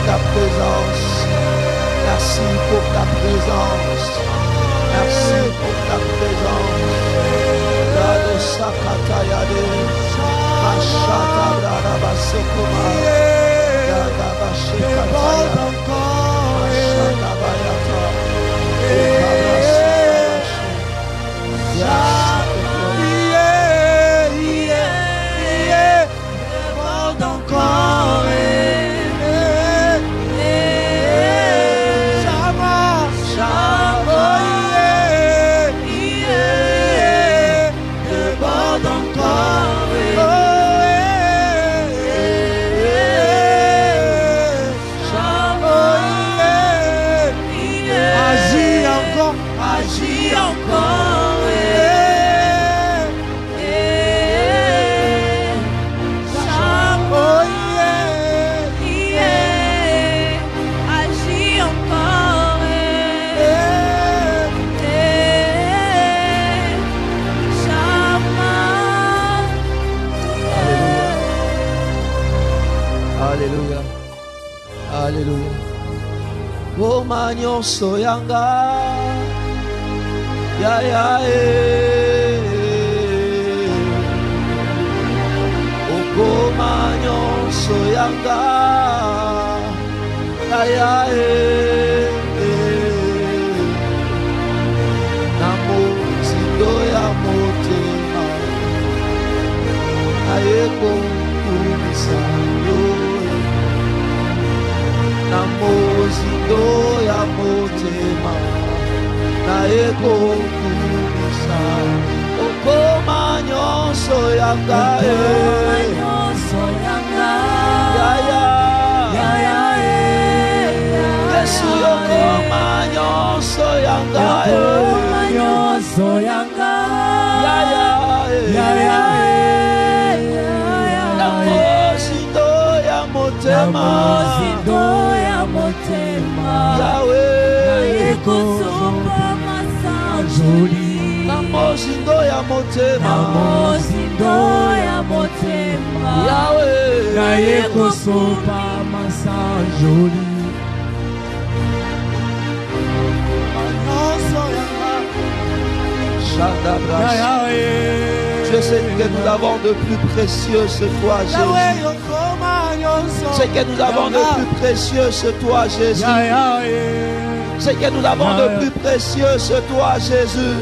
ta présence. Merci pour ta présence. Merci pour ta présence. Yade sakata yade. Mashata brada basekoma. Yada bashekata yade. Mashata bayata. Manyo soyanga ya ya Oko manyo soyanga ya ya Namo zindo ya motema Ayeko kumisayo Namo zindo ya motema na eko kumisa oko manyoso yanga ya Yesu oko manyoso yanga Namo zindo ya motema Yahweh Ekosopa masanjoli Namozindo ya motema Yahweh Na ekosopa masanjoli Je sais que nous avons de plus précieux ce toi Jésus. C'est que nous avons de plus précieux ce toi Jésus. C'est que nous avons de plus précieux ce toi Jésus.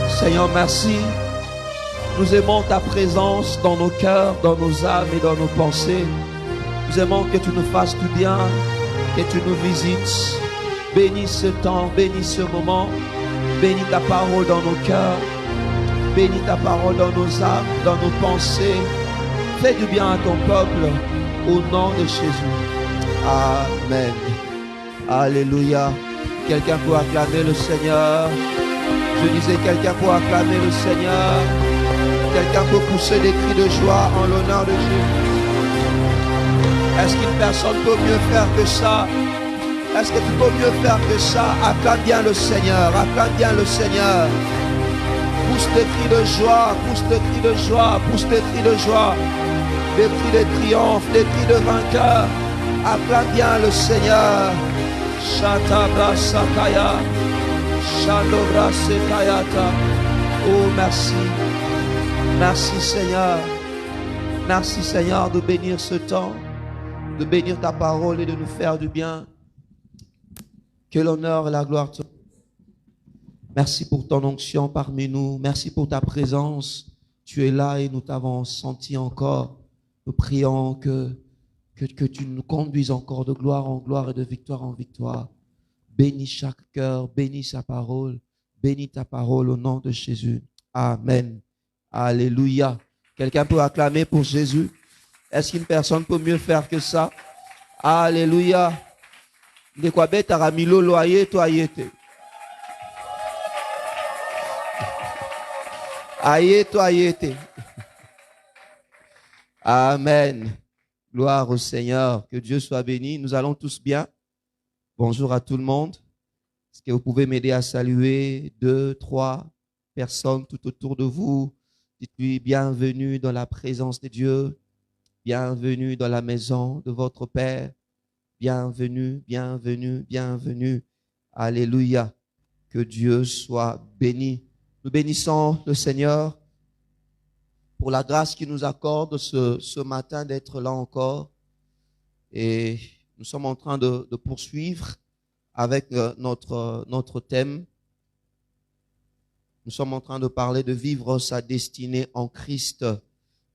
Seigneur, merci. Nous aimons ta présence dans nos cœurs, dans nos âmes et dans nos pensées. Nous aimons que tu nous fasses du bien, que tu nous visites. Bénis ce temps, bénis ce moment. Bénis ta parole dans nos cœurs. Bénis ta parole dans nos âmes, dans nos pensées. Fais du bien à ton peuple au nom de Jésus. Amen. Alléluia. Quelqu'un peut acclamer le Seigneur. Je disais, quelqu'un peut acclamer le Seigneur. Quelqu'un peut pousser des cris de joie en l'honneur de Jésus. Est-ce qu'une personne peut mieux faire que ça? Est-ce que tu peux mieux faire que ça? Acclame bien le Seigneur. Acclame bien le Seigneur. Pousse des cris de joie. Pousse des cris de joie. Pousse des cris de joie. Des cris de triomphe. Des cris de vainqueur. Acclame bien le Seigneur. Shatabra Sakaya. Shalobra Sekayata. Oh, merci. Merci Seigneur. Merci Seigneur de bénir ce temps, de bénir ta parole et de nous faire du bien. Que l'honneur et la gloire te... Merci pour ton onction parmi nous. Merci pour ta présence. Tu es là et nous t'avons senti encore. Nous prions que tu nous conduises encore de gloire en gloire et de victoire en victoire. Bénis chaque cœur, bénis sa parole, bénis ta parole au nom de Jésus. Amen. Alléluia. Quelqu'un peut acclamer pour Jésus? Est-ce qu'une personne peut mieux faire que ça? Alléluia. De quoi bête à Ramilo loyer toi ayete. Aye toi ayete. Amen. Gloire au Seigneur. Que Dieu soit béni. Nous allons tous bien. Bonjour à tout le monde. Est-ce que vous pouvez m'aider à saluer 2, 3 personnes tout autour de vous? Dites-lui bienvenue dans la présence de Dieu. Bienvenue dans la maison de votre Père. Bienvenue, bienvenue, bienvenue. Alléluia. Que Dieu soit béni. Nous bénissons le Seigneur pour la grâce qu'il nous accorde ce matin d'être là encore. Et nous sommes en train de poursuivre avec notre thème. Nous sommes en train de parler de vivre sa destinée en Christ.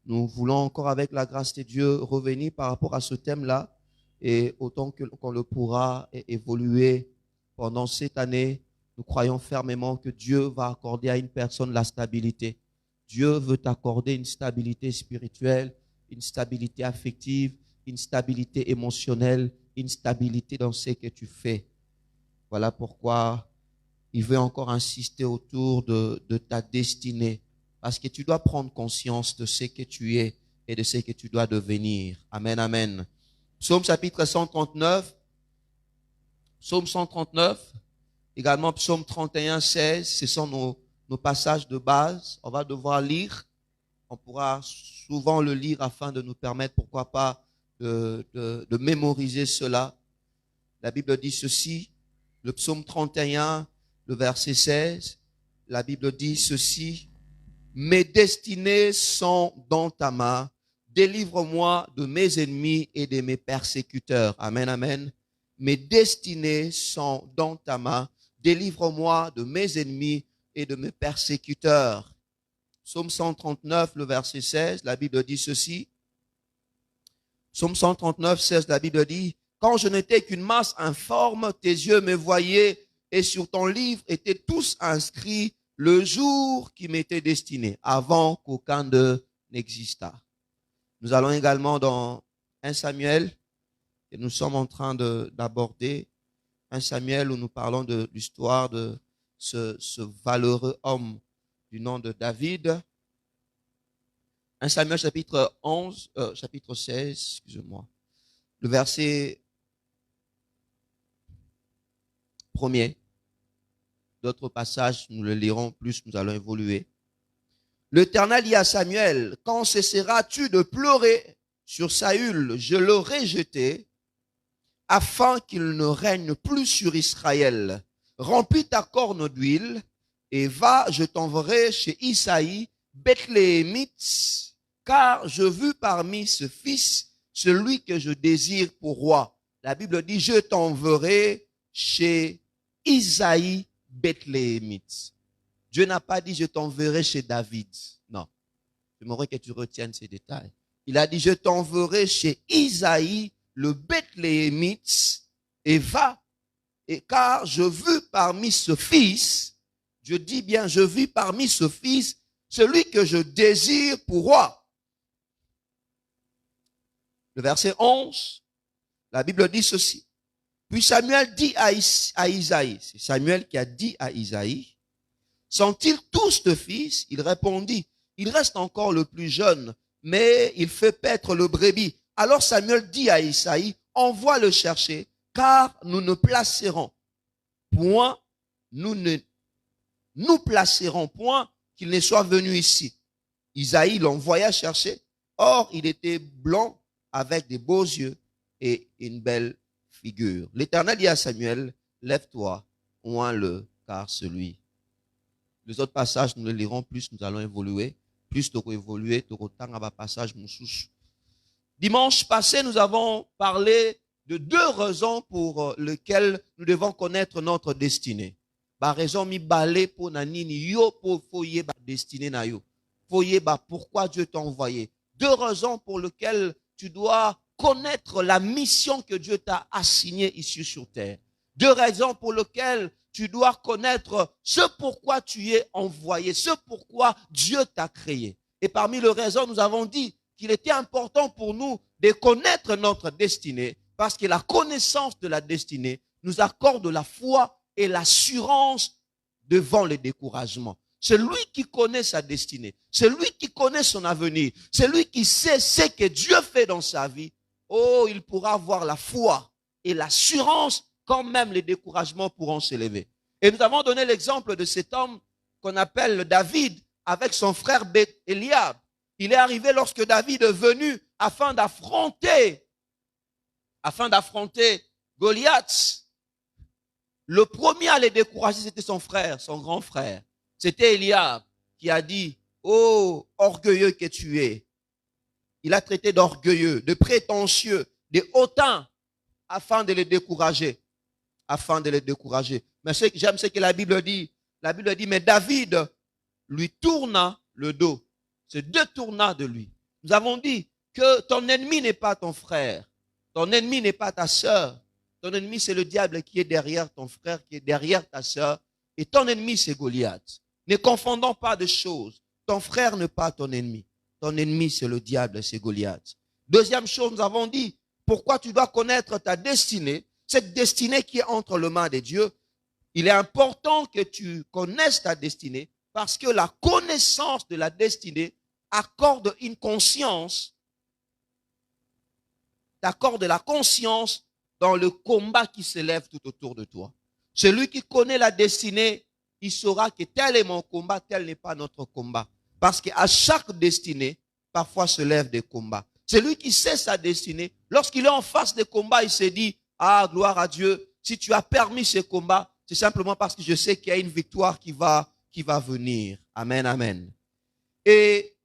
Nous voulons encore, avec la grâce de Dieu, revenir par rapport à ce thème-là. Et autant qu'on le pourra évoluer pendant cette année, nous croyons fermement que Dieu va accorder à une personne la stabilité. Dieu veut t'accorder une stabilité spirituelle, une stabilité affective, une stabilité émotionnelle, une stabilité dans ce que tu fais. Voilà pourquoi il veut encore insister autour de ta destinée. Parce que tu dois prendre conscience de ce que tu es et de ce que tu dois devenir. Amen, amen. Psaume chapitre 139. Psaume 139. Également Psaume 31, 16. Ce sont nos passages de base. On va devoir lire. On pourra souvent le lire afin de nous permettre, pourquoi pas, de mémoriser cela. La Bible dit ceci. Le Psaume 31, le verset 16. La Bible dit ceci. Mes destinées sont dans ta main. Délivre-moi de mes ennemis et de mes persécuteurs. Amen, amen. Mes destinées sont dans ta main. Délivre-moi de mes ennemis et de mes persécuteurs. Psaume 139, le verset 16, la Bible dit ceci. Psaume 139, 16, la Bible dit, quand je n'étais qu'une masse informe, tes yeux me voyaient et sur ton livre étaient tous inscrits le jour qui m'était destiné, avant qu'aucun d'eux n'existât. Nous allons également dans 1 Samuel, et nous sommes en train d'aborder 1 Samuel où nous parlons de l'histoire de ce valeureux homme du nom de David. 1 Samuel chapitre 16, excusez-moi, le verset 1er. D'autres passages, nous le lirons plus, nous allons évoluer. L'Éternel dit à Samuel, quand cesseras-tu de pleurer sur Saül? Je l'aurai jeté, afin qu'il ne règne plus sur Israël. Remplis ta corne d'huile, et va, je t'enverrai chez Isaïe, Bethléemite, car je vis parmi ce fils, celui que je désire pour roi. La Bible dit, je t'enverrai chez Isaïe, Bethléemite. Dieu n'a pas dit, je t'enverrai chez David. Non. J'aimerais que tu retiennes ces détails. Il a dit, je t'enverrai chez Isaïe, le Bethléemite, et va, et car je vis parmi ce fils, je dis bien, je vis parmi ce fils, celui que je désire pour roi. Le verset 11, la Bible dit ceci. Puis Samuel dit à Isaïe, c'est Samuel qui a dit à Isaïe, sont-ils tous de fils? Il répondit, il reste encore le plus jeune, mais il fait paître le brebis. Alors Samuel dit à Isaïe, envoie le chercher, car nous ne placerons point, nous placerons point qu'il ne soit venu ici. Isaïe l'envoya chercher. Or, il était blanc avec des beaux yeux et une belle figure. L'Éternel dit à Samuel, lève-toi, oins-le, car celui. Les autres passages, nous les lirons plus, nous allons évoluer. Plus de évoluer, de autant à passage moussouche. Dimanche passé, nous avons parlé de 2 raisons pour lesquelles nous devons connaître notre destinée. Ba raison mi balé pour nanini yo pour foyer ba destinée na yo. Foyer ba pourquoi Dieu t'a envoyé. 2 raisons pour lesquelles tu dois connaître la mission que Dieu t'a assignée ici sur terre. 2 raisons pour lesquelles tu dois connaître ce pourquoi tu es envoyé, ce pourquoi Dieu t'a créé. Et parmi les raisons, nous avons dit qu'il était important pour nous de connaître notre destinée, parce que la connaissance de la destinée nous accorde la foi et l'assurance devant le découragement. C'est lui qui connaît sa destinée. C'est lui qui connaît son avenir. C'est lui qui sait ce que Dieu fait dans sa vie. Oh, il pourra avoir la foi et l'assurance quand même les découragements pourront s'élever. Et nous avons donné l'exemple de cet homme qu'on appelle David avec son frère Eliab. Il est arrivé lorsque David est venu afin d'affronter Goliath. Le premier à les décourager, c'était son frère, son grand frère. C'était Eliab qui a dit, oh, orgueilleux que tu es. Il a traité d'orgueilleux, de prétentieux, de hautain, afin de les décourager. Mais j'aime ce que la Bible dit. La Bible dit, mais David lui tourna le dos. Se détourna de lui. Nous avons dit que ton ennemi n'est pas ton frère. Ton ennemi n'est pas ta sœur. Ton ennemi, c'est le diable qui est derrière ton frère, qui est derrière ta sœur. Et ton ennemi, c'est Goliath. Ne confondons pas de choses. Ton frère n'est pas ton ennemi. Ton ennemi, c'est le diable, c'est Goliath. Deuxième chose, nous avons dit, pourquoi tu dois connaître ta destinée, cette destinée qui est entre les mains de Dieu. Il est important que tu connaisses ta destinée parce que la connaissance de la destinée accorde une conscience, t'accorde la conscience dans le combat qui s'élève tout autour de toi. Celui qui connaît la destinée, il saura que tel est mon combat, tel n'est pas notre combat. Parce qu'à chaque destinée, parfois se lèvent des combats. Celui qui sait sa destinée, lorsqu'il est en face des combats, il se dit, ah, gloire à Dieu, si tu as permis ces combats, c'est simplement parce que je sais qu'il y a une victoire qui va venir. Amen, amen. Et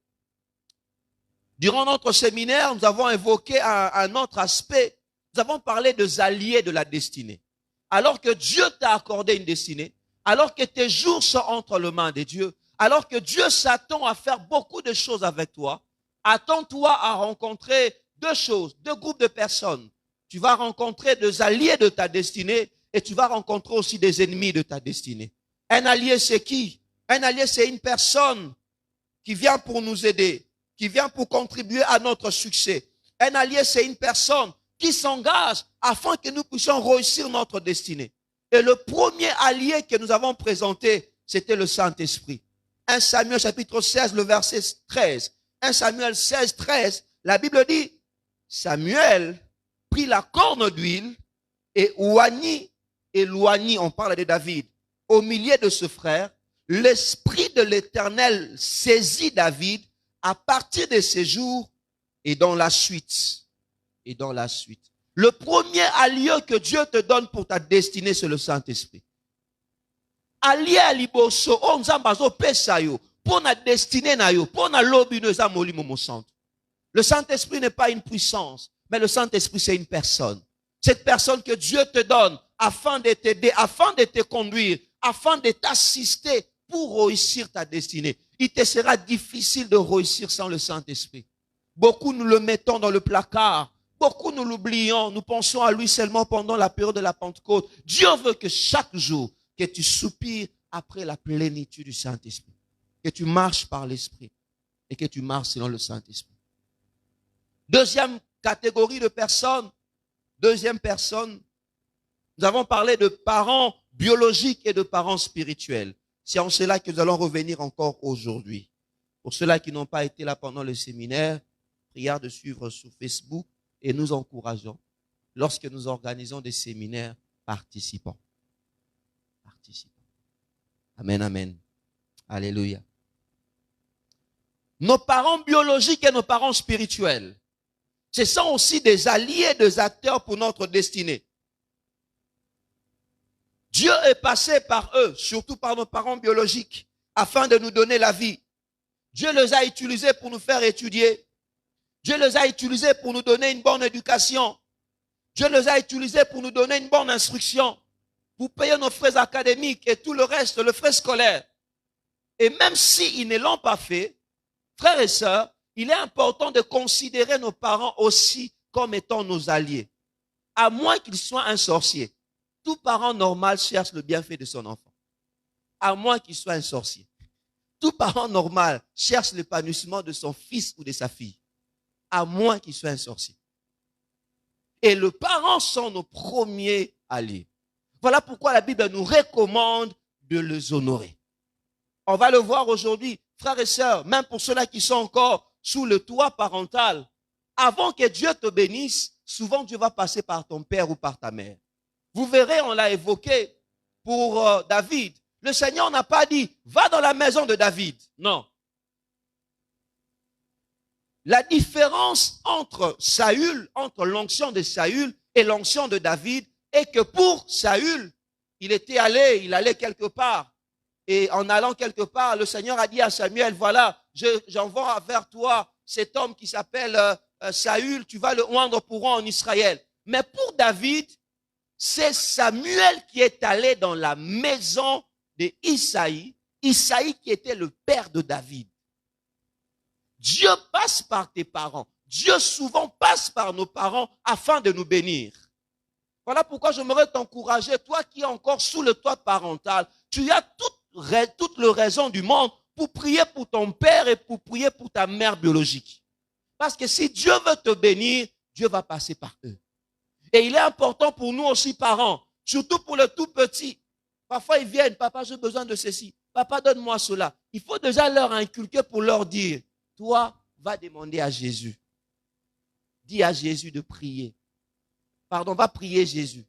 durant notre séminaire, nous avons évoqué un autre aspect. Nous avons parlé des alliés de la destinée. Alors que Dieu t'a accordé une destinée, alors que tes jours sont entre les mains de Dieu, alors que Dieu s'attend à faire beaucoup de choses avec toi, attends-toi à rencontrer deux choses, deux groupes de personnes. Tu vas rencontrer des alliés de ta destinée et tu vas rencontrer aussi des ennemis de ta destinée. Un allié, c'est qui? Un allié, c'est une personne qui vient pour nous aider, qui vient pour contribuer à notre succès. Un allié, c'est une personne qui s'engage afin que nous puissions réussir notre destinée. Et le premier allié que nous avons présenté, c'était le Saint-Esprit. 1 Samuel chapitre 16, le verset 13. 1 Samuel 16, 13, la Bible dit, Samuel prit la corne d'huile et éloignit, on parle de David, au milieu de ce frère. L'Esprit de l'Éternel saisit David à partir de ces jours et dans la suite. Le premier allié que Dieu te donne pour ta destinée, c'est le Saint-Esprit. Allié à liboso, on nzambazo pesa yo, pour na destinée na yo, pour na lobi no za molimo mo centre. Le Saint-Esprit n'est pas une puissance, mais le Saint-Esprit c'est une personne. Cette personne que Dieu te donne afin de t'aider, afin de te conduire, afin de t'assister pour réussir ta destinée. Il te sera difficile de réussir sans le Saint-Esprit. Beaucoup nous le mettons dans le placard. Beaucoup nous l'oublions. Nous pensons à lui seulement pendant la période de la Pentecôte. Dieu veut que chaque jour, que tu soupires après la plénitude du Saint-Esprit. Que tu marches par l'Esprit. Et que tu marches selon le Saint-Esprit. Deuxième catégorie de personnes. Deuxième personne. Nous avons parlé de parents biologiques et de parents spirituels. C'est en cela que nous allons revenir encore aujourd'hui. Pour ceux-là qui n'ont pas été là pendant le séminaire, prière de suivre sur Facebook et nous encourageons. Lorsque nous organisons des séminaires, participants. Amen, amen. Alléluia. Nos parents biologiques et nos parents spirituels, ce sont aussi des alliés, des acteurs pour notre destinée. Dieu est passé par eux, surtout par nos parents biologiques, afin de nous donner la vie. Dieu les a utilisés pour nous faire étudier. Dieu les a utilisés pour nous donner une bonne éducation. Dieu les a utilisés pour nous donner une bonne instruction. Pour payer nos frais académiques et tout le reste, le frais scolaire. Et même s'ils ne l'ont pas fait, frères et sœurs, il est important de considérer nos parents aussi comme étant nos alliés. À moins qu'ils soient un sorcier. Tout parent normal cherche le bienfait de son enfant. À moins qu'il soit un sorcier. Tout parent normal cherche l'épanouissement de son fils ou de sa fille. À moins qu'il soit un sorcier. Et les parents sont nos premiers alliés. Voilà pourquoi la Bible nous recommande de les honorer. On va le voir aujourd'hui, frères et sœurs, même pour ceux-là qui sont encore sous le toit parental. Avant que Dieu te bénisse, souvent Dieu va passer par ton père ou par ta mère. Vous verrez, on l'a évoqué pour David. Le Seigneur n'a pas dit, va dans la maison de David. Non. La différence entre Saül, entre l'onction de Saül et l'onction de David, est que pour Saül, il allait quelque part. Et en allant quelque part, le Seigneur a dit à Samuel, voilà, j'envoie vers toi cet homme qui s'appelle Saül, tu vas le oindre pour roi en Israël. Mais pour David, c'est Samuel qui est allé dans la maison d'Isaïe, Isaïe qui était le père de David. Dieu passe par tes parents. Dieu souvent passe par nos parents afin de nous bénir. Voilà pourquoi j'aimerais t'encourager, toi qui es encore sous le toit parental, tu as toute la raison du monde pour prier pour ton père et pour prier pour ta mère biologique. Parce que si Dieu veut te bénir, Dieu va passer par eux. Et il est important pour nous aussi, parents, surtout pour les tout petits. Parfois, ils viennent, papa, j'ai besoin de ceci. Papa, donne-moi cela. Il faut déjà leur inculquer pour leur dire, toi, va demander à Jésus. Dis à Jésus de prier. Pardon, va prier Jésus.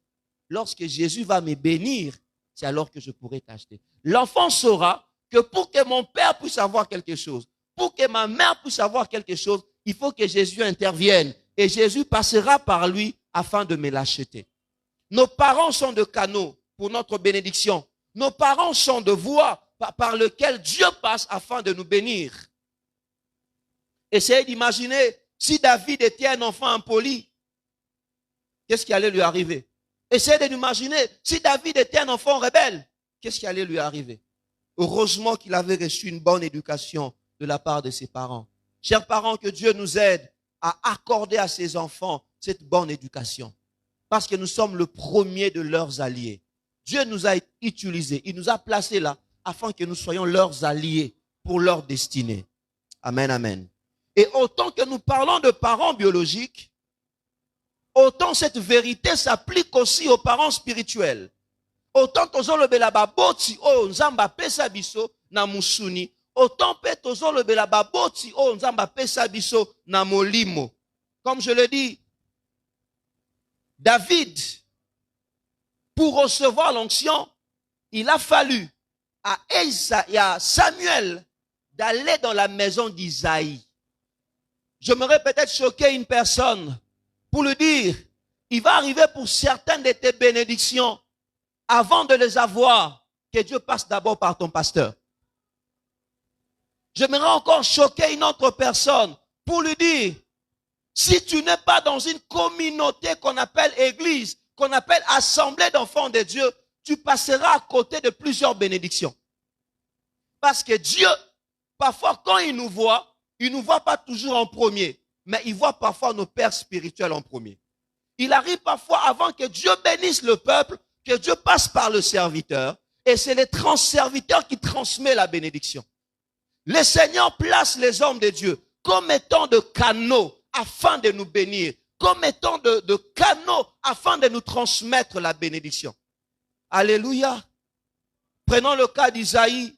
Lorsque Jésus va me bénir, c'est alors que je pourrai t'acheter. L'enfant saura que pour que mon père puisse avoir quelque chose, pour que ma mère puisse avoir quelque chose, il faut que Jésus intervienne. Et Jésus passera par lui afin de me l'acheter. Nos parents sont de canaux pour notre bénédiction. Nos parents sont de voies par lesquelles Dieu passe afin de nous bénir. Essayez d'imaginer si David était un enfant impoli, qu'est-ce qui allait lui arriver? Essayez d'imaginer si David était un enfant rebelle, qu'est-ce qui allait lui arriver? Heureusement qu'il avait reçu une bonne éducation de la part de ses parents. Chers parents, que Dieu nous aide à accorder à ses enfants cette bonne éducation. Parce que nous sommes le premier de leurs alliés. Dieu nous a utilisés, il nous a placés là afin que nous soyons leurs alliés pour leur destinée. Amen, amen. Et autant que nous parlons de parents biologiques, autant cette vérité s'applique aussi aux parents spirituels. Autant tozolobela baboti o nzamba pesa biso na musuni, autant pe tozolobela baboti o nzamba pesa biso na molimo. Comme je le dis, David, pour recevoir l'onction, il a fallu à Samuel d'aller dans la maison d'Isaïe. J'aimerais peut-être choquer une personne pour lui dire, il va arriver pour certaines de tes bénédictions, avant de les avoir, que Dieu passe d'abord par ton pasteur. J'aimerais encore choquer une autre personne pour lui dire, si tu n'es pas dans une communauté qu'on appelle église, qu'on appelle assemblée d'enfants de Dieu, tu passeras à côté de plusieurs bénédictions. Parce que Dieu, parfois quand il nous voit pas toujours en premier, mais il voit parfois nos pères spirituels en premier. Il arrive parfois avant que Dieu bénisse le peuple, que Dieu passe par le serviteur, et c'est le serviteur qui transmet la bénédiction. Le Seigneur place les hommes de Dieu comme étant de canaux afin de nous bénir, comme étant de canaux afin de nous transmettre la bénédiction. Alléluia. Prenons le cas d'Isaïe.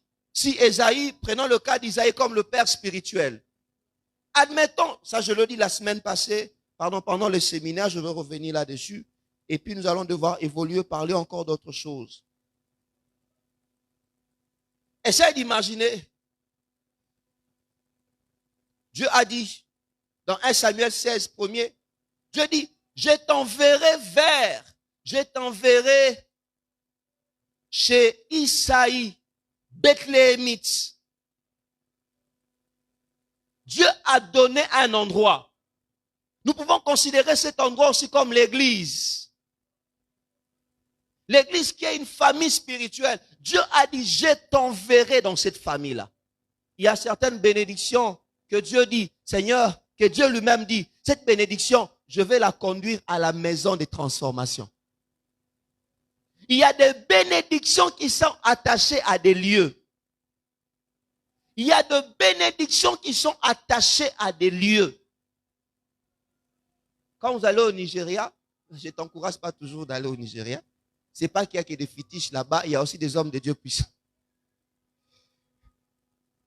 Prenons le cas d'Isaïe comme le père spirituel. Admettons, ça je le dis la semaine passée, pendant le séminaire, je vais revenir là-dessus, et puis nous allons devoir évoluer, parler encore d'autres choses. Essaye d'imaginer. Dieu a dit, dans 1 Samuel 16, premier, Dieu dit, je t'enverrai chez Isaïe, Bethléemite. Dieu a donné un endroit. Nous pouvons considérer cet endroit aussi comme l'église. L'église qui est une famille spirituelle. Dieu a dit, je t'enverrai dans cette famille-là. Il y a certaines bénédictions que Dieu dit, Seigneur, que Dieu lui-même dit, cette bénédiction, je vais la conduire à la maison des transformations. Il y a des bénédictions qui sont attachées à des lieux. Il y a des bénédictions qui sont attachées à des lieux. Quand vous allez au Nigeria, je ne t'encourage pas toujours d'aller au Nigeria. Ce n'est pas qu'il y a que des fétiches là-bas, il y a aussi des hommes de Dieu puissants.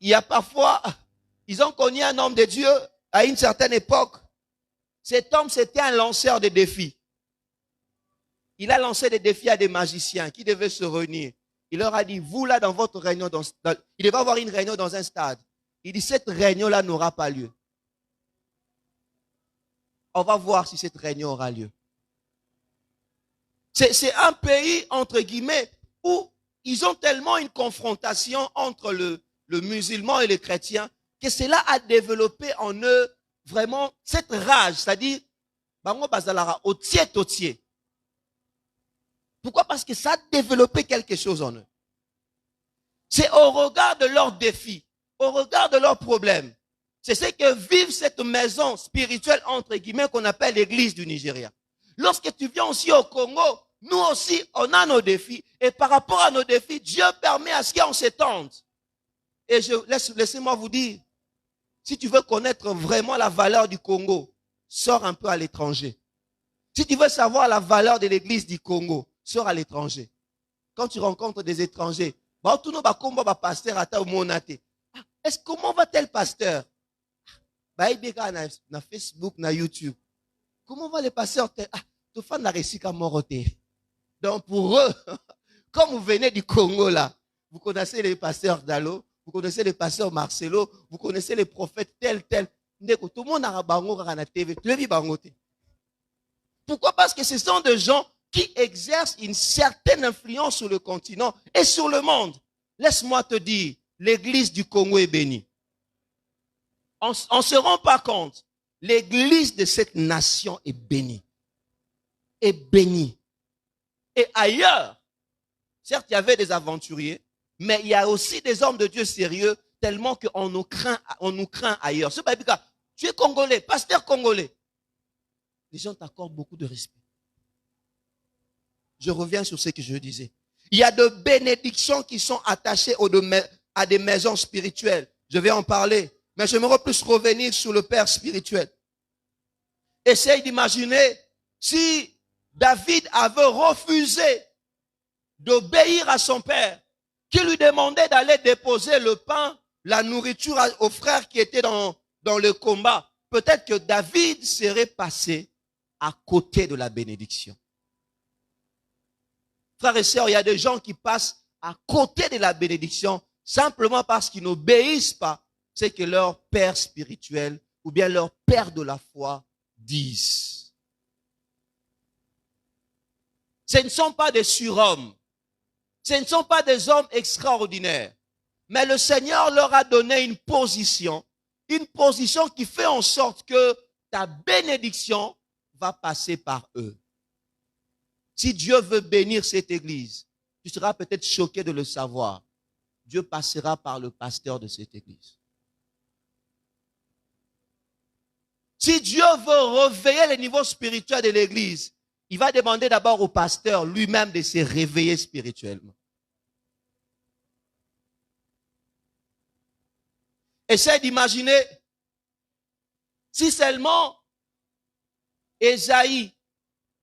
il y a parfois, ils ont connu un homme de Dieu à une certaine époque. Cet homme, c'était un lanceur de défis. Il a lancé des défis à des magiciens qui devaient se réunir. Il leur a dit, vous là dans votre réunion, il devait avoir une réunion dans un stade. Il dit, cette réunion-là n'aura pas lieu. On va voir si cette réunion aura lieu. C'est un pays, entre guillemets, où ils ont tellement une confrontation entre le musulman et le chrétien que cela a développé en eux vraiment cette rage, c'est-à-dire, bango bazalara otié. Pourquoi? Parce que ça a développé quelque chose en eux. C'est au regard de leurs défis, au regard de leurs problèmes. C'est ce que vive cette maison spirituelle, entre guillemets, qu'on appelle l'église du Nigeria. Lorsque tu viens aussi au Congo, nous aussi, on a nos défis. Et par rapport à nos défis, Dieu permet à ce qu'on s'étende. Et laissez-moi vous dire, si tu veux connaître vraiment la valeur du Congo, sors un peu à l'étranger. Si tu veux savoir la valeur de l'église du Congo, sors à l'étranger. Quand tu rencontres des étrangers, est-ce comment va tel pasteur? Na Facebook, na YouTube. Comment va les pasteurs? Tu fais la récit comme Moroté. Donc pour eux, comme vous venez du Congo là, vous connaissez les pasteurs Dalo, vous connaissez les pasteurs Marcelo, vous connaissez les prophètes tel. Tout le monde a bango na TV. Pourquoi? Parce que ce sont des gens qui exercent une certaine influence sur le continent et sur le monde. Laisse-moi te dire, l'église du Congo est bénie. On ne se rend pas compte. L'église de cette nation est bénie. Est bénie. Et ailleurs, certes, il y avait des aventuriers, mais il y a aussi des hommes de Dieu sérieux, tellement qu'on nous craint ailleurs. Ce Babika, tu es congolais, pasteur congolais. Les gens t'accordent beaucoup de respect. Je reviens sur ce que je disais. Il y a de bénédictions qui sont attachées à des maisons spirituelles. Je vais en parler. Mais j'aimerais plus revenir sur le père spirituel. Essaye d'imaginer si David avait refusé d'obéir à son père, qui lui demandait d'aller déposer le pain, la nourriture aux frères qui étaient dans le combat. Peut-être que David serait passé à côté de la bénédiction. Frères et sœurs, il y a des gens qui passent à côté de la bénédiction simplement parce qu'ils n'obéissent pas ce que leur père spirituel ou bien leur père de la foi disent. Ce ne sont pas des surhommes. Ce ne sont pas des hommes extraordinaires. Mais le Seigneur leur a donné une position qui fait en sorte que ta bénédiction va passer par eux. Si Dieu veut bénir cette église, tu seras peut-être choqué de le savoir. Dieu passera par le pasteur de cette église. Si Dieu veut réveiller le niveau spirituel de l'église, il va demander d'abord au pasteur lui-même de se réveiller spirituellement. Essaye d'imaginer si seulement Ésaïe,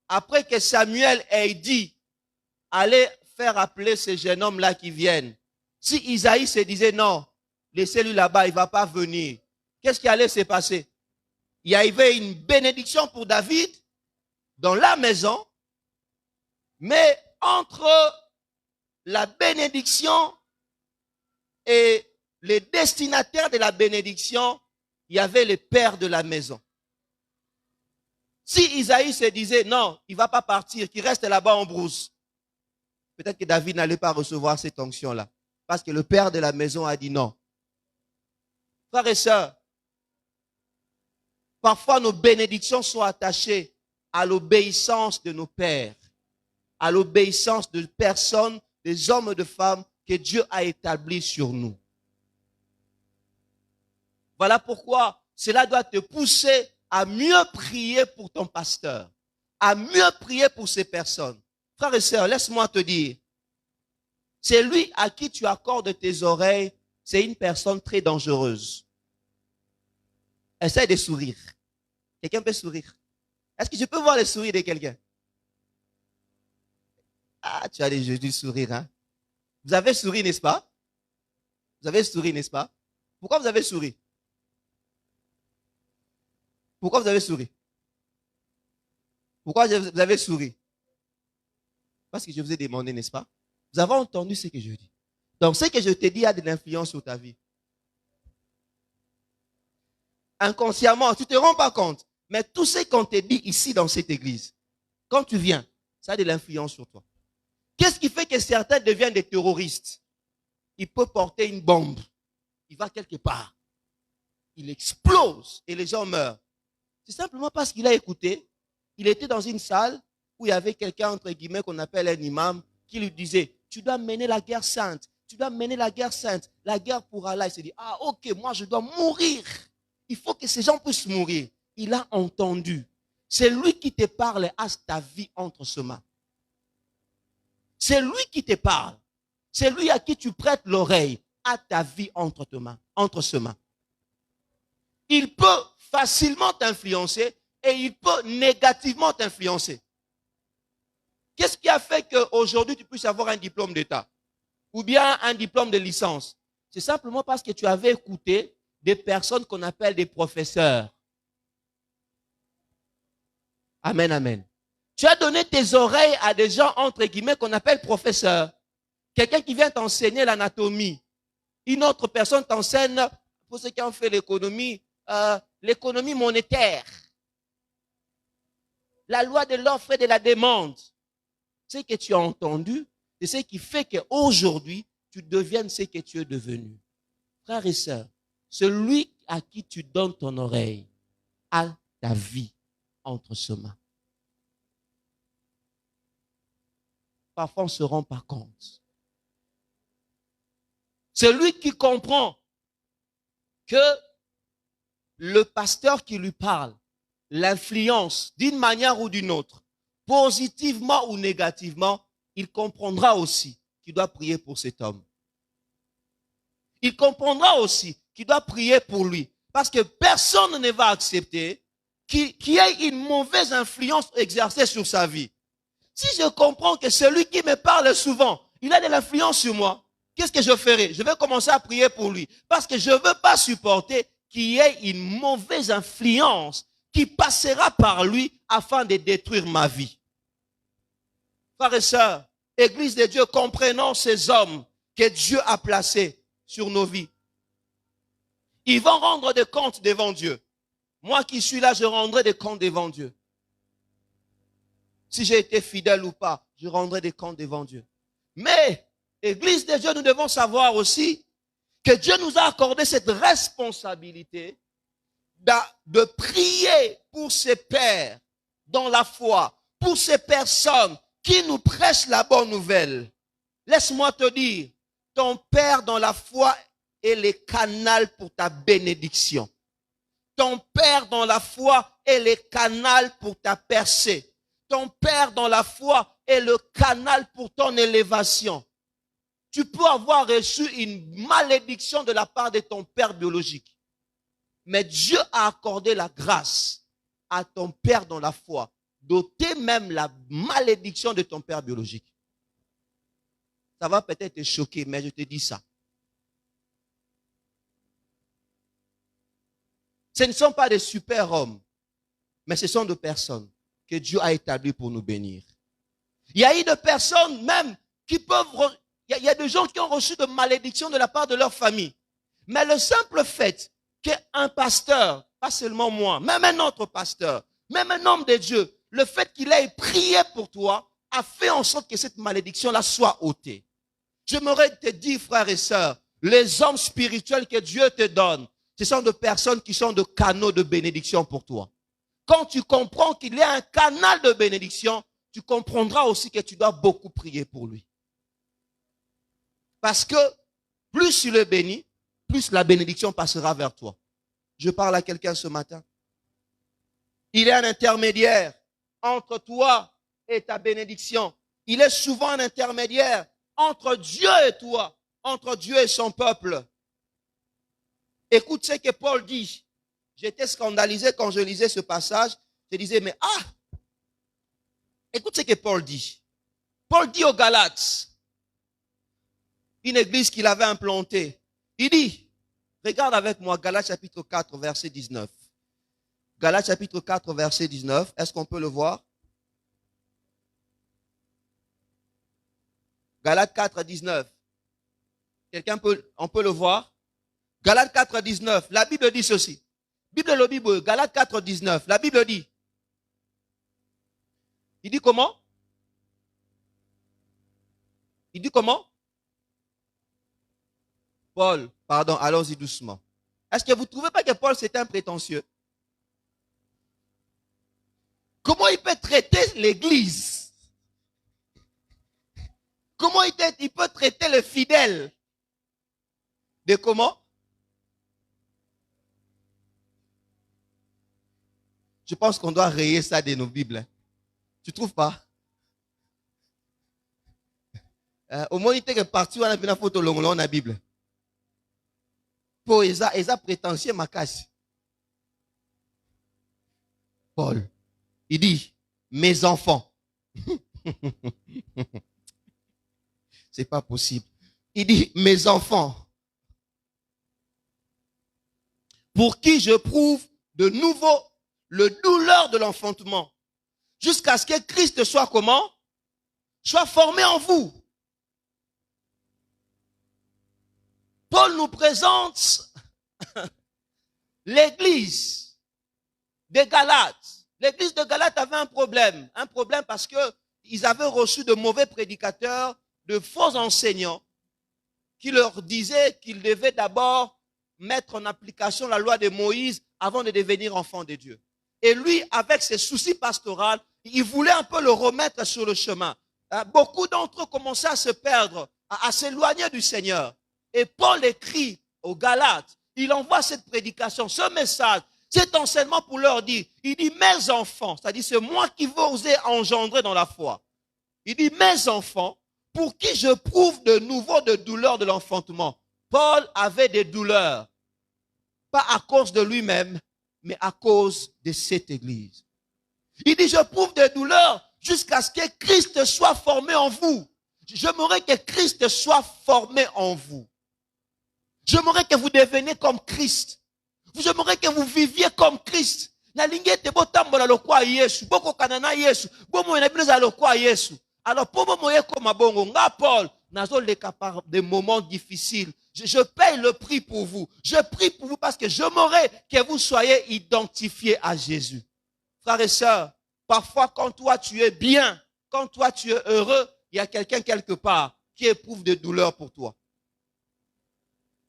après que Samuel ait dit, allez faire appeler ces jeunes hommes-là qui viennent. Si Isaïe se disait non, laissez-lui là-bas, il ne va pas venir. Qu'est-ce qui allait se passer? Il y avait une bénédiction pour David dans la maison, mais entre la bénédiction et les destinataires de la bénédiction, il y avait les pères de la maison. Si Isaïe se disait non, il ne va pas partir, qu'il reste là-bas en brousse, peut-être que David n'allait pas recevoir cette onction-là. Parce que le père de la maison a dit non. Frères et sœurs, parfois nos bénédictions sont attachées à l'obéissance de nos pères, à l'obéissance de personnes, des hommes et de femmes que Dieu a établis sur nous. Voilà pourquoi cela doit te pousser à mieux prier pour ton pasteur, à mieux prier pour ces personnes. Frères et sœurs, laisse-moi te dire, c'est lui à qui tu accordes tes oreilles, c'est une personne très dangereuse. Essaye de sourire. Quelqu'un peut sourire? Est-ce que je peux voir le sourire de quelqu'un? Ah, tu as du sourire, hein? Vous avez souri, n'est-ce pas? Vous avez souri, n'est-ce pas? Pourquoi vous avez souri? Pourquoi vous avez souri? Pourquoi vous avez souri? Parce que je vous ai demandé, n'est-ce pas? Vous avez entendu ce que je dis. Donc, ce que je te dis a de l'influence sur ta vie. Inconsciemment, tu ne te rends pas compte. Mais tout ce qu'on te dit ici dans cette église, quand tu viens, ça a de l'influence sur toi. Qu'est-ce qui fait que certains deviennent des terroristes? Il peut porter une bombe. Il va quelque part. Il explose et les gens meurent. C'est simplement parce qu'il a écouté. Il était dans une salle où il y avait quelqu'un, entre guillemets, qu'on appelle un imam, qui lui disait, tu dois mener la guerre sainte. Tu dois mener la guerre sainte. La guerre pour Allah. Il s'est dit, ah ok, moi je dois mourir. Il faut que ces gens puissent mourir. Il a entendu. C'est lui qui te parle à ta vie entre ses mains. C'est lui qui te parle. C'est lui à qui tu prêtes l'oreille à ta vie entre ses mains. Il peut facilement t'influencer et il peut négativement t'influencer. Qu'est-ce qui a fait qu'aujourd'hui tu puisses avoir un diplôme d'État ou bien un diplôme de licence? C'est simplement parce que tu avais écouté des personnes qu'on appelle des professeurs. Amen, amen. Tu as donné tes oreilles à des gens, entre guillemets, qu'on appelle professeurs. Quelqu'un qui vient t'enseigner l'anatomie. Une autre personne t'enseigne, pour ceux qui ont fait l'économie monétaire. La loi de l'offre et de la demande. Ce que tu as entendu, c'est ce qui fait qu'aujourd'hui, tu deviennes ce que tu es devenu. Frères et sœurs, celui à qui tu donnes ton oreille a ta vie entre ses mains. Parfois, on ne se rend pas compte. Celui qui comprend que le pasteur qui lui parle l'influence d'une manière ou d'une autre, positivement ou négativement, il comprendra aussi qu'il doit prier pour cet homme. Il comprendra aussi qu'il doit prier pour lui. Parce que personne ne va accepter qu'il y ait une mauvaise influence exercée sur sa vie. Si je comprends que celui qui me parle souvent, il a de l'influence sur moi, qu'est-ce que je ferai? Je vais commencer à prier pour lui. Parce que je ne veux pas supporter qu'il y ait une mauvaise influence qui passera par lui afin de détruire ma vie. Frères et sœurs, Église de Dieu, comprenons ces hommes que Dieu a placés sur nos vies. Ils vont rendre des comptes devant Dieu. Moi qui suis là, je rendrai des comptes devant Dieu. Si j'ai été fidèle ou pas, je rendrai des comptes devant Dieu. Mais, Église de Dieu, nous devons savoir aussi que Dieu nous a accordé cette responsabilité de prier pour ces pères dans la foi, pour ces personnes qui nous prêchent la bonne nouvelle. Laisse-moi te dire, ton père dans la foi est le canal pour ta bénédiction. Ton père dans la foi est le canal pour ta percée. Ton père dans la foi est le canal pour ton élévation. Tu peux avoir reçu une malédiction de la part de ton père biologique. Mais Dieu a accordé la grâce à ton père dans la foi, d'ôter même la malédiction de ton père biologique. Ça va peut-être te choquer, mais je te dis ça. Ce ne sont pas des super-hommes, mais ce sont des personnes que Dieu a établies pour nous bénir. Il y a eu des personnes même qui peuvent... Il y a des gens qui ont reçu de malédictions de la part de leur famille. Mais le simple fait qu'un pasteur, pas seulement moi, même un autre pasteur, même un homme de Dieu, le fait qu'il ait prié pour toi, a fait en sorte que cette malédiction-là soit ôtée. J'aimerais te dire, frères et sœurs, les hommes spirituels que Dieu te donne, ce sont des personnes qui sont des canaux de bénédiction pour toi. Quand tu comprends qu'il y a un canal de bénédiction, tu comprendras aussi que tu dois beaucoup prier pour lui. Parce que plus tu le bénis, plus la bénédiction passera vers toi. Je parle à quelqu'un ce matin. Il y a un intermédiaire entre toi et ta bénédiction. Il est souvent un intermédiaire entre Dieu et toi, entre Dieu et son peuple. Écoute ce que Paul dit. J'étais scandalisé quand je lisais ce passage. Je disais, mais écoute ce que Paul dit. Paul dit aux Galates, une église qu'il avait implantée. Il dit, Regarde avec moi Galates chapitre 4, verset 19. Galates chapitre 4, verset 19. Est-ce qu'on peut le voir? Galates 4, 19. On peut le voir? Galates 4, 19. La Bible dit ceci. Bible, Galates 4, 19. La Bible dit. Il dit comment? Il dit comment? Paul, pardon, allons-y doucement. Est-ce que vous ne trouvez pas que Paul c'était un prétentieux? Comment il peut traiter l'église? Comment il peut traiter le fidèle? De comment? Je pense qu'on doit rayer ça de nos Bibles. Tu ne trouves pas? Au moins, il était parti, on a vu la photo longue dans la Bible. Pour Esa prétentieux ma casse. Paul, il dit, mes enfants. C'est pas possible. Il dit, mes enfants, pour qui je prouve de nouveau le douleur de l'enfantement, jusqu'à ce que Christ soit comment? Soit formé en vous. Paul nous présente l'église de Galates. L'église de Galates avait un problème parce que ils avaient reçu de mauvais prédicateurs, de faux enseignants, qui leur disaient qu'ils devaient d'abord mettre en application la loi de Moïse avant de devenir enfants de Dieu. Et lui, avec ses soucis pastoraux, il voulait un peu le remettre sur le chemin. Beaucoup d'entre eux commençaient à se perdre, à s'éloigner du Seigneur. Et Paul écrit aux Galates, il envoie cette prédication, ce message, cet enseignement pour leur dire, il dit, mes enfants, c'est-à-dire c'est moi qui vous ai engendré dans la foi. Il dit, mes enfants, pour qui je prouve de nouveau de douleur de l'enfantement. Paul avait des douleurs, pas à cause de lui-même, mais à cause de cette église. Il dit, je prouve des douleurs jusqu'à ce que Christ soit formé en vous. J'aimerais que Christ soit formé en vous. J'aimerais que vous deveniez comme Christ. J'aimerais que vous viviez comme Christ. Alors, pour moi, comme Paul, par des moments difficiles, je paye le prix pour vous. Je prie pour vous parce que j'aimerais que vous soyez identifiés à Jésus. Frères et sœurs, parfois quand toi tu es bien, quand toi tu es heureux, il y a quelqu'un quelque part qui éprouve des douleurs pour toi.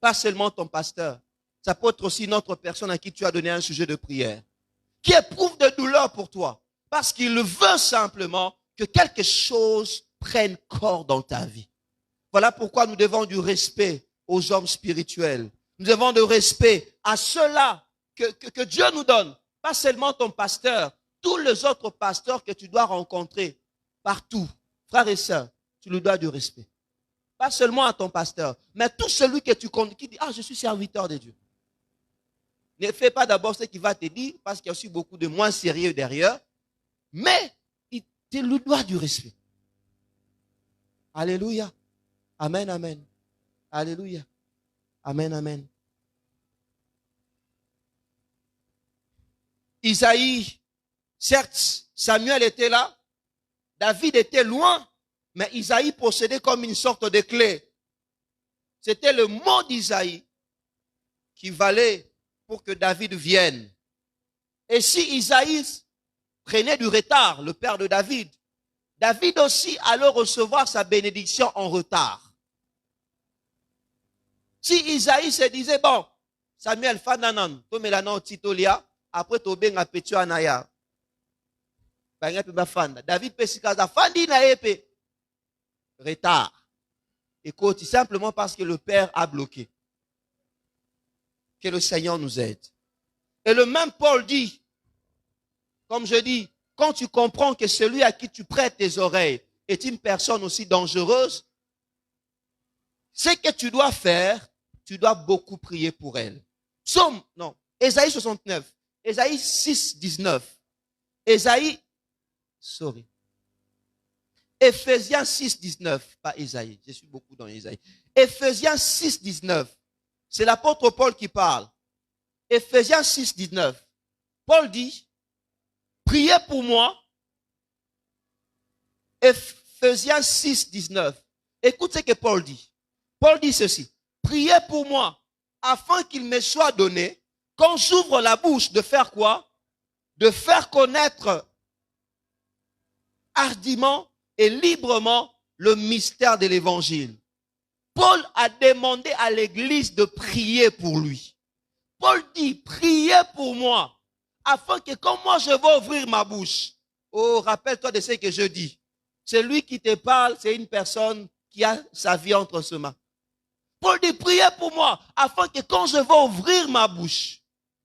Pas seulement ton pasteur. Ça peut être aussi une autre personne à qui tu as donné un sujet de prière. Qui éprouve des douleurs pour toi. Parce qu'il veut simplement que quelque chose prenne corps dans ta vie. Voilà pourquoi nous devons du respect aux hommes spirituels. Nous devons du respect à ceux-là que Dieu nous donne. Pas seulement ton pasteur, tous les autres pasteurs que tu dois rencontrer partout. Frères et sœurs, tu lui dois du respect. Pas seulement à ton pasteur, mais tout celui que tu connais qui dit, je suis serviteur de Dieu. Ne fais pas d'abord ce qu'il va te dire, parce qu'il y a aussi beaucoup de moins sérieux derrière, mais tu lui dois du respect. Alléluia. Amen, amen. Alléluia. Amen, amen. Isaïe, certes, Samuel était là, David était loin, mais Isaïe possédait comme une sorte de clé. C'était le mot d'Isaïe qui valait pour que David vienne. Et si Isaïe prenait du retard, le père de David, David aussi allait recevoir sa bénédiction en retard. Si Isaïe se disait, bon, Samuel, fananan, to melanon titolia, après to benga petu anaya. David pesikaza fandi na epe. Retard. Écoute, simplement parce que le Père a bloqué. Que le Seigneur nous aide. Et le même Paul dit, comme je dis, quand tu comprends que celui à qui tu prêtes tes oreilles est une personne aussi dangereuse, ce que tu dois faire, tu dois beaucoup prier pour elle. Ésaïe 69, Ésaïe 6, 19, Éphésiens 6, 19, pas Ésaïe, je suis beaucoup dans Ésaïe. Éphésiens 6, 19, C'est l'apôtre Paul qui parle. Ephésiens 6, 19. Paul dit, priez pour moi. Ephésiens 6, 19. Écoute ce que Paul dit. Paul dit ceci. Priez pour moi, afin qu'il me soit donné, quand j'ouvre la bouche, de faire quoi? De faire connaître hardiment et librement le mystère de l'évangile. Paul a demandé à l'église de prier pour lui. Paul dit, priez pour moi, afin que quand moi je vais ouvrir ma bouche, oh, rappelle-toi de ce que je dis. Celui qui te parle, c'est une personne qui a sa vie entre ses mains. Paul dit, priez pour moi, afin que quand je vais ouvrir ma bouche,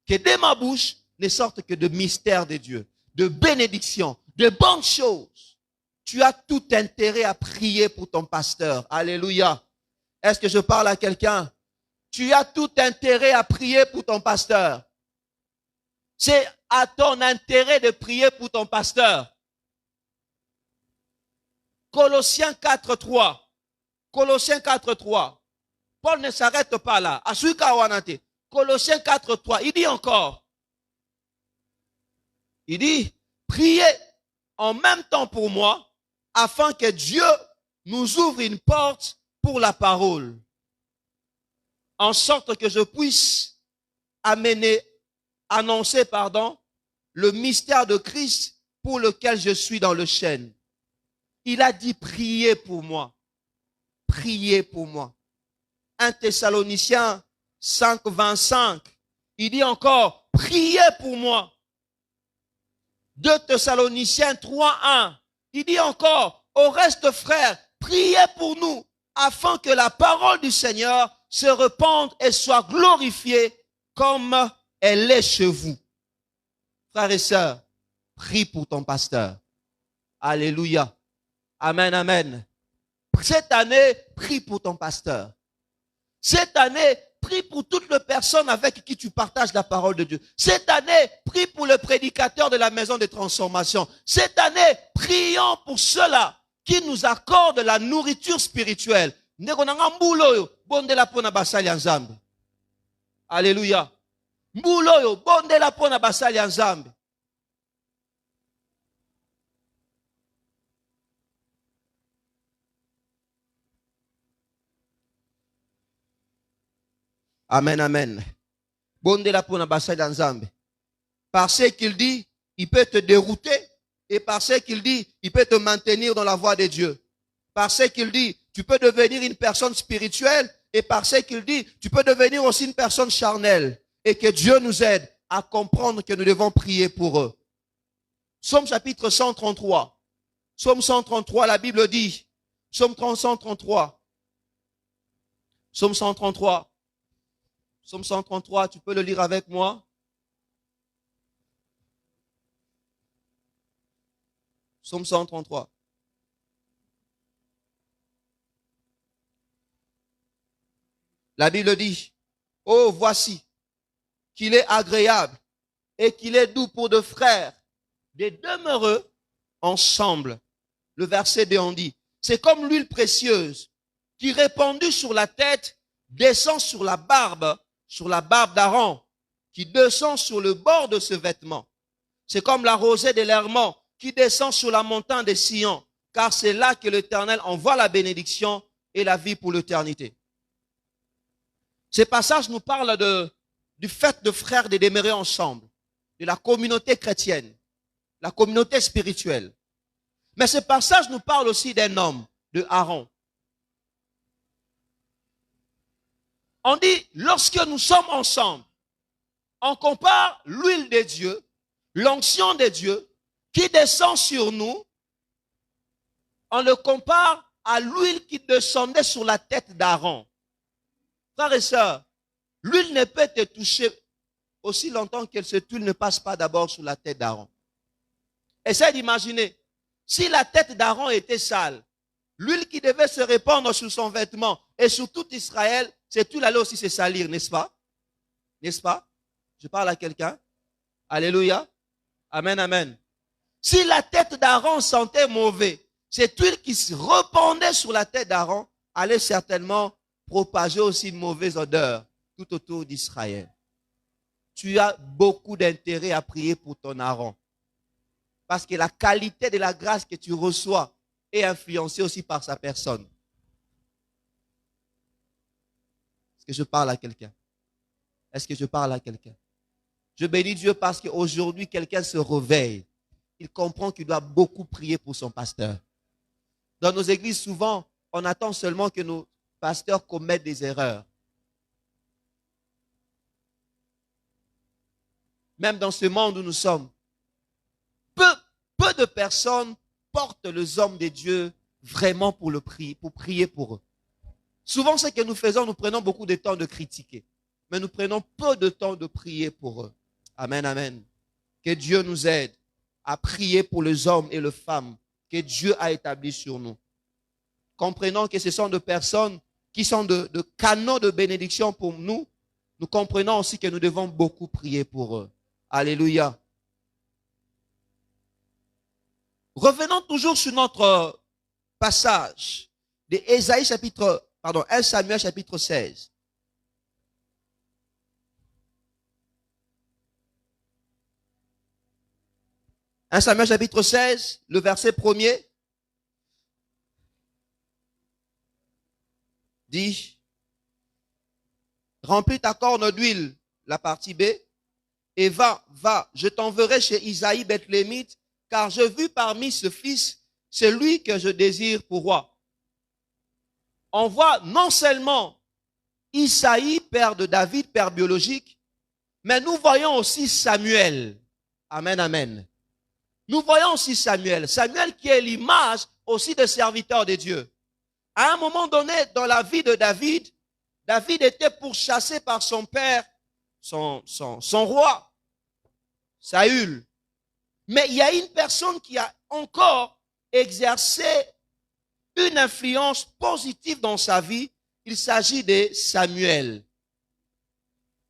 que de ma bouche ne sorte que de mystère de Dieu, de bénédiction, de bonnes choses. Tu as tout intérêt à prier pour ton pasteur. Alléluia. Est-ce que je parle à quelqu'un? Tu as tout intérêt à prier pour ton pasteur. C'est à ton intérêt de prier pour ton pasteur. Colossiens 4.3. Colossiens 4.3. Paul ne s'arrête pas là. Colossiens 4.3. Il dit encore. Il dit, priez en même temps pour moi, afin que Dieu nous ouvre une porte pour la parole, en sorte que je puisse annoncer, le mystère de Christ pour lequel je suis dans le chêne. Il a dit, priez pour moi. Priez pour moi. 1 Thessaloniciens 5, 25. Il dit encore, priez pour moi. 2 Thessaloniciens 3, 1. Il dit encore, au reste frères, priez pour nous, afin que la parole du Seigneur se répande et soit glorifiée comme elle est chez vous. Frères et sœurs, prie pour ton pasteur. Alléluia. Amen, amen. Cette année, prie pour ton pasteur. Cette année, prie pour toutes les personnes avec qui tu partages la parole de Dieu. Cette année, prie pour le prédicateur de la maison de transformation. Cette année, prions pour ceux-là qui nous accordent la nourriture spirituelle. Alléluia. Mbuloyo, bondela pona basali ya Nzambe. Amen, amen. Bondela pona basali ya Nzambe. Par ce qu'il dit, il peut te dérouter. Et par ce qu'il dit, il peut te maintenir dans la voie de Dieu. Par ce qu'il dit, tu peux devenir une personne spirituelle. Et par ce qu'il dit, tu peux devenir aussi une personne charnelle. Et que Dieu nous aide à comprendre que nous devons prier pour eux. Psaume chapitre 133. Psaume 133, la Bible dit. Psaume 133. Psaume 133. Psaume 133, tu peux le lire avec moi. Psaume 133. La Bible dit, oh, voici qu'il est agréable et qu'il est doux pour deux frères de demeurer ensemble. Le verset 2 en dit, c'est comme l'huile précieuse qui répandue sur la tête descend sur la barbe d'Aaron, qui descend sur le bord de ce vêtement. C'est comme la rosée de l'Hermon qui descend sur la montagne de Sion, car c'est là que l'Éternel envoie la bénédiction et la vie pour l'éternité. Ce passage nous parle du fait de frères de demeurer ensemble, de la communauté chrétienne, la communauté spirituelle. Mais ce passage nous parle aussi d'un homme, de Aaron. On dit, lorsque nous sommes ensemble, on compare l'huile de Dieu, l'onction de Dieu, qui descend sur nous, on le compare à l'huile qui descendait sur la tête d'Aaron. Frères et sœurs, l'huile ne peut te toucher aussi longtemps que cette huile ne passe pas d'abord sur la tête d'Aaron. Essaye d'imaginer, si la tête d'Aaron était sale, l'huile qui devait se répandre sur son vêtement et sur tout Israël, cette huile allait aussi se salir, n'est-ce pas? N'est-ce pas? Je parle à quelqu'un. Alléluia. Amen, amen. Si la tête d'Aaron sentait mauvais, cette huile qui se répandait sur la tête d'Aaron allait certainement propager aussi une mauvaise odeur tout autour d'Israël. Tu as beaucoup d'intérêt à prier pour ton Aaron. Parce que la qualité de la grâce que tu reçois est influencée aussi par sa personne. Est-ce que je parle à quelqu'un? Est-ce que je parle à quelqu'un? Je bénis Dieu parce qu'aujourd'hui, quelqu'un se réveille. Il comprend qu'il doit beaucoup prier pour son pasteur. Dans nos églises, souvent, on attend seulement que nos pasteurs commettent des erreurs. Même dans ce monde où nous sommes, peu de personnes portent les hommes de Dieu vraiment pour prier pour eux. Souvent, ce que nous faisons, nous prenons beaucoup de temps de critiquer. Mais nous prenons peu de temps de prier pour eux. Amen, amen. Que Dieu nous aide à prier pour les hommes et les femmes que Dieu a établis sur nous. Comprenons que ce sont des personnes qui sont de canaux de bénédiction pour nous. Nous comprenons aussi que nous devons beaucoup prier pour eux. Alléluia. Revenons toujours sur notre passage de 1 Samuel chapitre 16. « 1 Samuel chapitre 16, le verset 1er dit, « Remplis ta corne d'huile, la partie B, et va, je t'enverrai chez Isaïe Bethlémite, car je vis parmi ce fils, celui que je désire pour roi. » On voit non seulement Isaïe, père de David, père biologique, mais nous voyons aussi Samuel. Amen, amen. Nous voyons aussi Samuel. Samuel qui est l'image aussi de serviteur de Dieu. À un moment donné, dans la vie de David, David était pourchassé par son père, son roi, Saül. Mais il y a une personne qui a encore exercé une influence positive dans sa vie. Il s'agit de Samuel.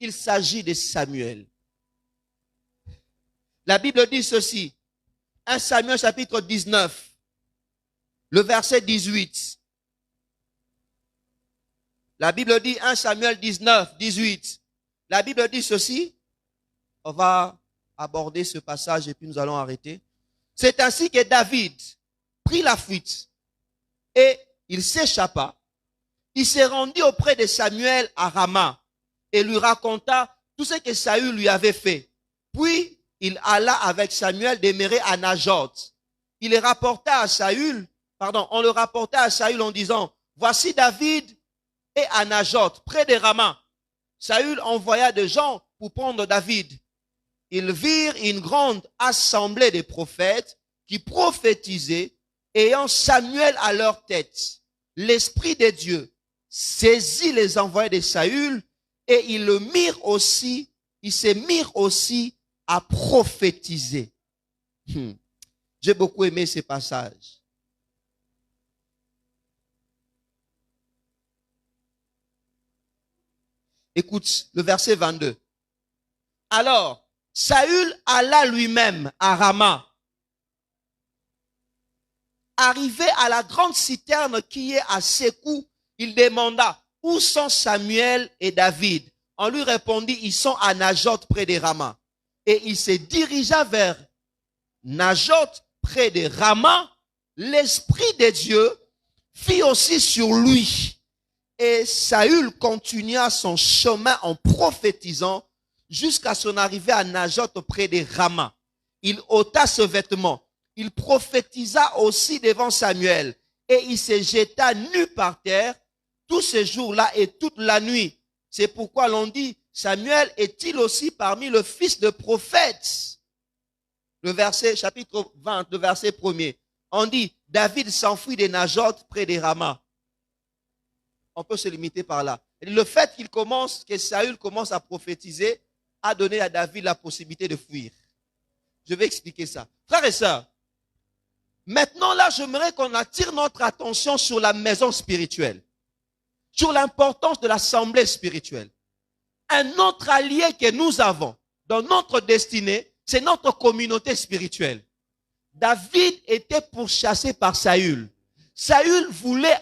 Il s'agit de Samuel. La Bible dit ceci. 1 Samuel chapitre 19, le verset 18. La Bible dit 1 Samuel 19, 18. La Bible dit ceci. On va aborder ce passage et puis nous allons arrêter. C'est ainsi que David prit la fuite et il s'échappa. Il s'est rendu auprès de Samuel à Rama et lui raconta tout ce que Saül lui avait fait. Puis il alla avec Samuel demeurer à Najoth. On le rapporta à Saül en disant, voici David est à Najoth, près de Rama. Saül envoya des gens pour prendre David. Ils virent une grande assemblée de prophètes qui prophétisaient, ayant Samuel à leur tête. L'Esprit de Dieu saisit les envoyés de Saül et ils se mirent aussi à prophétiser. J'ai beaucoup aimé ce passage. Écoute le verset 22. Alors, Saül alla lui-même à Rama. Arrivé à la grande citerne qui est à Sékou, il demanda, où sont Samuel et David? On lui répondit, ils sont à Najoth près de Rama. Et il se dirigea vers Najoth près de Rama. L'Esprit de Dieu fit aussi sur lui. Et Saül continua son chemin en prophétisant jusqu'à son arrivée à Najoth près de Rama. Il ôta ce vêtement. Il prophétisa aussi devant Samuel. Et il se jeta nu par terre tous ces jours-là et toute la nuit. C'est pourquoi l'on dit, Samuel est-il aussi parmi les fils de prophètes? Le verset, chapitre 20, le verset 1er. On dit, David s'enfuit de Najoth près de Rama. On peut se limiter par là. Et le fait que Saül commence à prophétiser, a donné à David la possibilité de fuir. Je vais expliquer ça. Frères et sœurs, maintenant là, j'aimerais qu'on attire notre attention sur la maison spirituelle, sur l'importance de l'assemblée spirituelle. Un autre allié que nous avons dans notre destinée, c'est notre communauté spirituelle. David était pourchassé par Saül. Saül voulait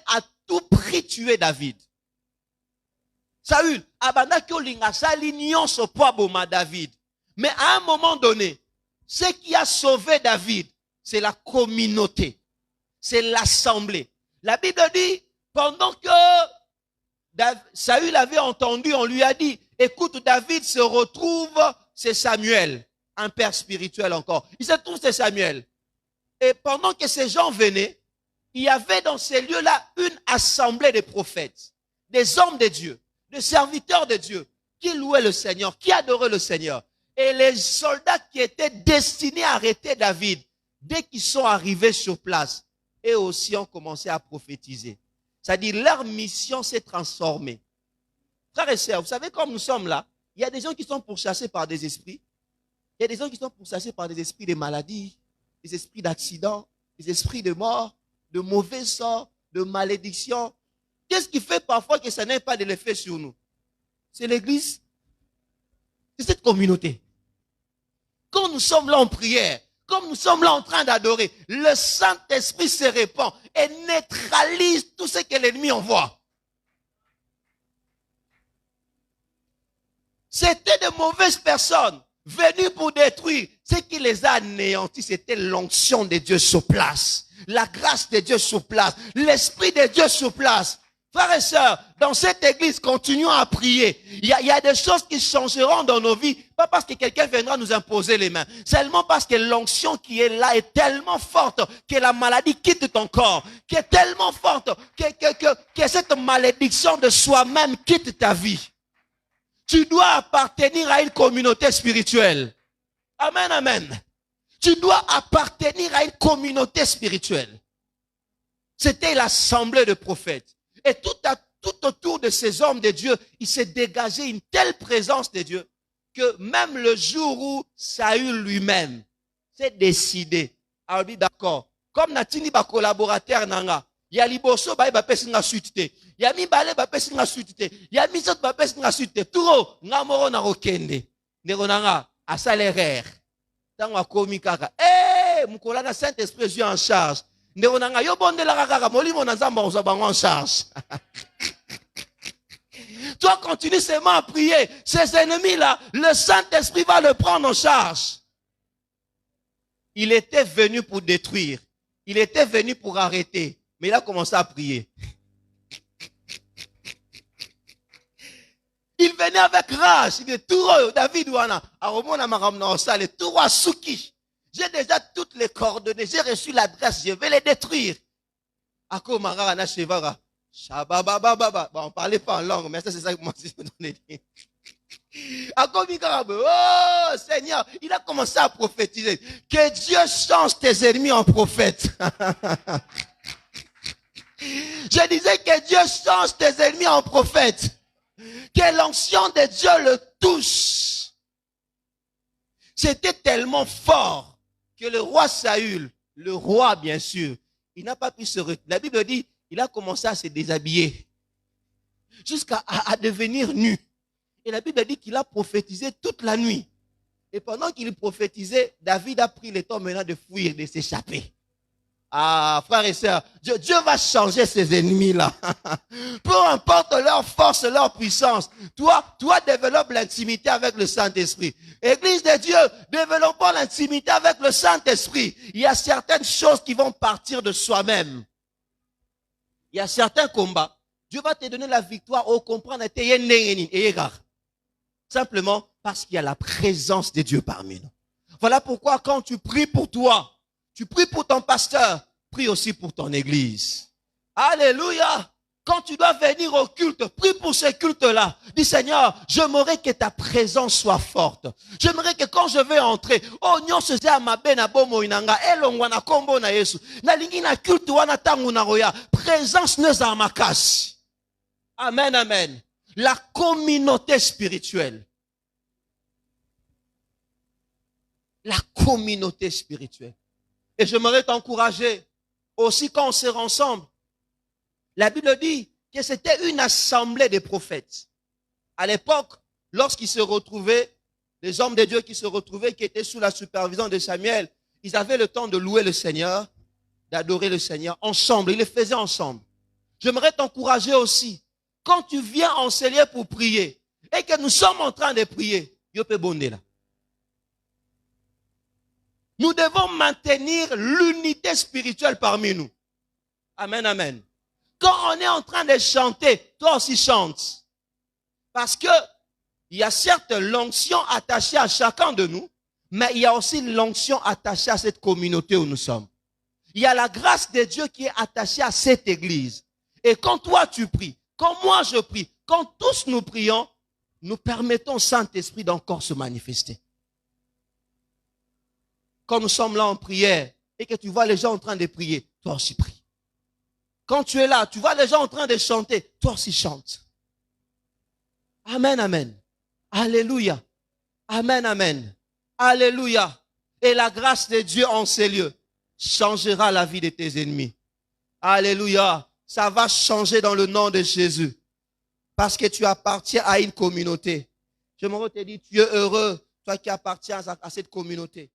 à tout prix tuer David. Saül, abandaki olinga sali nyonso po aboma David. Mais à un moment donné, ce qui a sauvé David, c'est la communauté. C'est l'assemblée. La Bible dit, pendant que Saül avait entendu, on lui a dit, écoute, David se retrouve, c'est Samuel, un père spirituel encore. Il se trouve, c'est Samuel. Et pendant que ces gens venaient, il y avait dans ces lieux-là une assemblée de prophètes, des hommes de Dieu, des serviteurs de Dieu, qui louaient le Seigneur, qui adoraient le Seigneur. Et les soldats qui étaient destinés à arrêter David, dès qu'ils sont arrivés sur place, eux aussi ont commencé à prophétiser. C'est-à-dire, leur mission s'est transformée. Frères et sœurs, vous savez, comme nous sommes là, il y a des gens qui sont pourchassés par des esprits. Il y a des gens qui sont pourchassés par des esprits de maladies, des esprits d'accidents, des esprits de mort, de mauvais sorts, de malédictions. Qu'est-ce qui fait parfois que ça n'ait pas de l'effet sur nous? C'est l'église. C'est cette communauté. Quand nous sommes là en prière, comme nous sommes là en train d'adorer, le Saint-Esprit se répand et neutralise tout ce que l'ennemi envoie. C'était de mauvaises personnes venues pour détruire. Ce qui les a anéantis, c'était l'onction de Dieu sur place. La grâce de Dieu sur place. L'Esprit de Dieu sur place. Frères et sœurs, dans cette église, continuons à prier. Il y a des choses qui changeront dans nos vies. Pas parce que quelqu'un viendra nous imposer les mains. Seulement parce que l'onction qui est là est tellement forte que la maladie quitte ton corps. Qui est tellement forte que cette malédiction de soi-même quitte ta vie. Tu dois appartenir à une communauté spirituelle. Amen, amen. Tu dois appartenir à une communauté spirituelle. C'était l'assemblée de prophètes. Et tout autour de ces hommes de Dieu, il s'est dégagé une telle présence de Dieu que même le jour où Saül lui-même s'est décidé, a dit d'accord, comme Natini ba collaborateur nanga, ya liboso ba pesi nga suite te, ya mibale ba pesi nga suite te, ya misot ba pesi nga suite te, turo nga moro na rokende, ndeko nanga asalaire, tango akomi kaka, mukola na Saint-Esprit Dieu en charge. Toi, continue seulement à prier. Ces ennemis-là, le Saint-Esprit va le prendre en charge. Il était venu pour détruire. Il était venu pour arrêter. Mais il a commencé à prier. Il venait avec rage. Il dit, Touro, David, Wana, Aromona Maramna Osale, Touro Suki. J'ai déjà toutes les coordonnées, j'ai reçu l'adresse, je vais les détruire. Ako Marana Shevara. Shababababa. Bon, on parlait pas en langue, mais ça c'est ça que moi je donner. Ako Mikarabe. Oh Seigneur, il a commencé à prophétiser. Que Dieu change tes ennemis en prophètes. Je disais que Dieu change tes ennemis en prophètes. Que l'onction de Dieu le touche. C'était tellement fort que le roi Saül, le roi bien sûr, il n'a pas pu se retirer. La Bible dit, il a commencé à se déshabiller jusqu'à devenir nu. Et la Bible dit qu'il a prophétisé toute la nuit. Et pendant qu'il prophétisait, David a pris le temps maintenant de fuir, de s'échapper. Ah, frères et sœurs, Dieu va changer ses ennemis-là. Peu importe leur force, leur puissance. Toi, développe l'intimité avec le Saint-Esprit. Église de Dieu, développons l'intimité avec le Saint-Esprit. Il y a certaines choses qui vont partir de soi-même. Il y a certains combats. Dieu va te donner la victoire au comprendre. Simplement parce qu'il y a la présence de Dieu parmi nous. Voilà pourquoi quand tu pries pour toi, tu pries pour ton pasteur, prie aussi pour ton église. Alléluia. Quand tu dois venir au culte, prie pour ce culte-là. Dis Seigneur, j'aimerais que ta présence soit forte. J'aimerais que quand je vais entrer, oh nyon se zea mabe na bomo inanga, elongwa na kombo na Yesu. Na lingi na culte wana tangu na roya. Présence ne za makasi. Amen, amen. La communauté spirituelle. La communauté spirituelle. Et j'aimerais t'encourager aussi quand on sera ensemble. La Bible dit que c'était une assemblée de prophètes. À l'époque, lorsqu'ils se retrouvaient, les hommes de Dieu qui se retrouvaient, qui étaient sous la supervision de Samuel, ils avaient le temps de louer le Seigneur, d'adorer le Seigneur ensemble. Ils le faisaient ensemble. J'aimerais t'encourager aussi. Quand tu viens enseigner pour prier et que nous sommes en train de prier, yo peut bonner là. Nous devons maintenir l'unité spirituelle parmi nous. Amen, amen. Quand on est en train de chanter, toi aussi chante. Parce que il y a certes l'onction attachée à chacun de nous, mais il y a aussi l'onction attachée à cette communauté où nous sommes. Il y a la grâce de Dieu qui est attachée à cette église. Et quand toi tu pries, quand moi je prie, quand tous nous prions, nous permettons au Saint-Esprit d'encore se manifester. Quand nous sommes là en prière et que tu vois les gens en train de prier, toi aussi prie. Quand tu es là, tu vois les gens en train de chanter, toi aussi chante. Amen, amen. Alléluia. Amen, amen. Alléluia. Et la grâce de Dieu en ces lieux changera la vie de tes ennemis. Alléluia. Ça va changer dans le nom de Jésus. Parce que tu appartiens à une communauté. Je me te dis, tu es heureux, toi qui appartiens à cette communauté.